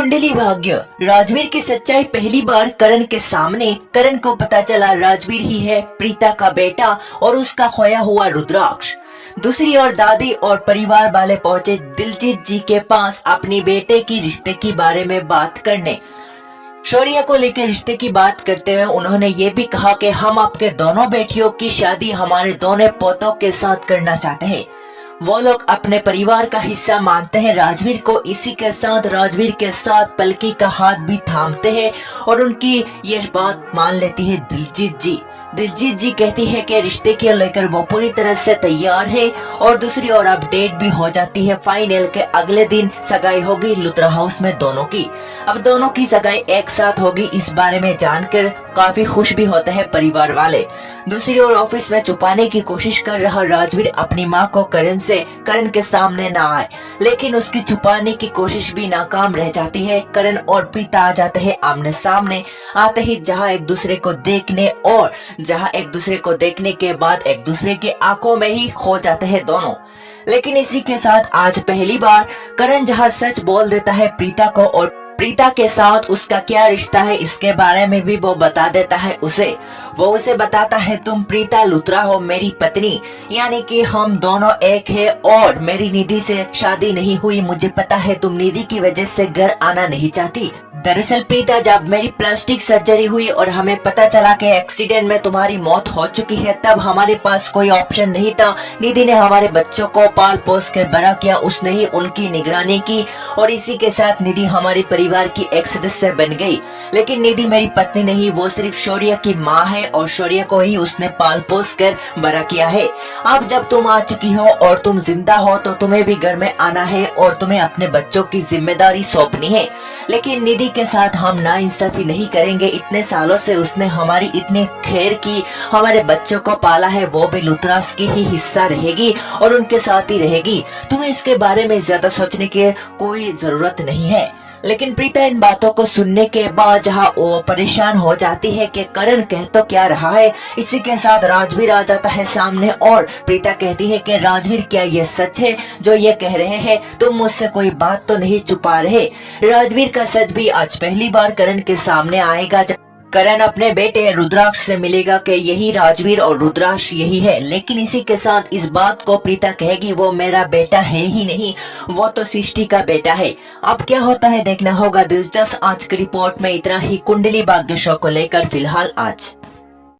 कुंडली भाग्य। राजवीर की सच्चाई पहली बार करण के सामने। करण को पता चला राजवीर ही है प्रीता का बेटा और उसका खोया हुआ रुद्राक्ष। दूसरी ओर दादी और परिवार वाले पहुंचे दिलजीत जी के पास अपनी बेटे की रिश्ते की बारे में बात करने। शौर्य को लेकर रिश्ते की बात करते हुए उन्होंने ये भी कहा कि हम आपके दोनों बेटियों की शादी हमारे दोनों पोतों के साथ करना चाहते हैं। वो लोग अपने परिवार का हिस्सा मानते हैं राजवीर को। इसी के साथ राजवीर के साथ पलकी का हाथ भी थामते हैं और उनकी ये बात मान लेती है दिलजीत जी। दिलजीत जी कहती है कि रिश्ते के लेकर वो पूरी तरह से तैयार है और दूसरी ओर अपडेट भी हो जाती है फाइनल के अगले दिन सगाई होगी लुत्रा हाउस में दोनों की। अब दोनों की सगाई एक साथ होगी, इस बारे में जानकर काफी खुश भी होते हैं परिवार वाले। दूसरी ओर ऑफिस में छुपाने की कोशिश कर रहा राजवीर अपनी मां को करण के सामने ना आए, लेकिन उसकी छुपाने की कोशिश भी नाकाम रह जाती है। करण और प्रीता आ जाते हैं आमने सामने। आते ही जहां एक दूसरे को देखने के बाद एक दूसरे के आंखों में ही खो जाते हैं दोनों। लेकिन इसी के साथ आज पहली बार करण जहां सच बोल देता है प्रीता को और प्रीता के साथ उसका क्या रिश्ता है इसके बारे में भी वो बता देता है उसे। वो उसे बताता है तुम प्रीता लुथरा हो मेरी पत्नी, यानी कि हम दोनों एक है और मेरी निधि से शादी नहीं हुई। मुझे पता है तुम निधि की वजह से घर आना नहीं चाहती। दरअसल प्रीता जब मेरी प्लास्टिक सर्जरी हुई और हमें पता चला कि एक्सीडेंट में तुम्हारी मौत हो चुकी है, तब हमारे पास कोई ऑप्शन नहीं था। निधि ने हमारे बच्चों को पाल पोस कर बड़ा किया, उसने ही उनकी निगरानी की और इसी के साथ निधि हमारे परिवार की एक सदस्य बन गई। लेकिन निधि मेरी पत्नी नहीं, वो सिर्फ शौर्य की माँ है और शौर्य को ही उसने पाल पोस कर बड़ा किया है। अब जब तुम आ चुकी हो और तुम जिंदा हो तो तुम्हें भी घर में आना है और तुम्हें अपने बच्चों की जिम्मेदारी सौंपनी है। लेकिन निधि के साथ हम नाइंसाफी नहीं करेंगे। इतने सालों से उसने हमारी इतनी खैर की, हमारे बच्चों को पाला है, वो भी लुथरास की ही हिस्सा रहेगी और उनके साथ ही रहेगी। तुम्हें इसके बारे में ज्यादा सोचने की कोई जरूरत नहीं है। लेकिन प्रीता इन बातों को सुनने के बाद जहाँ वो परेशान हो जाती है कि करण कह तो क्या रहा है। इसी के साथ राजवीर आ जाता है सामने और प्रीता कहती है कि राजवीर क्या ये सच है जो ये कह रहे हैं, तुम मुझसे कोई बात तो नहीं छुपा रहे। राजवीर का सच भी आज पहली बार करण के सामने आएगा। करण अपने बेटे रुद्राक्ष से मिलेगा कि यही राजवीर और रुद्राक्ष यही है। लेकिन इसी के साथ इस बात को प्रीता कहेगी वो मेरा बेटा है ही नहीं, वो तो सृष्टि का बेटा है। अब क्या होता है देखना होगा दिलचस्प। आज की रिपोर्ट में इतना ही। कुंडली भाग्य शो को लेकर फिलहाल आज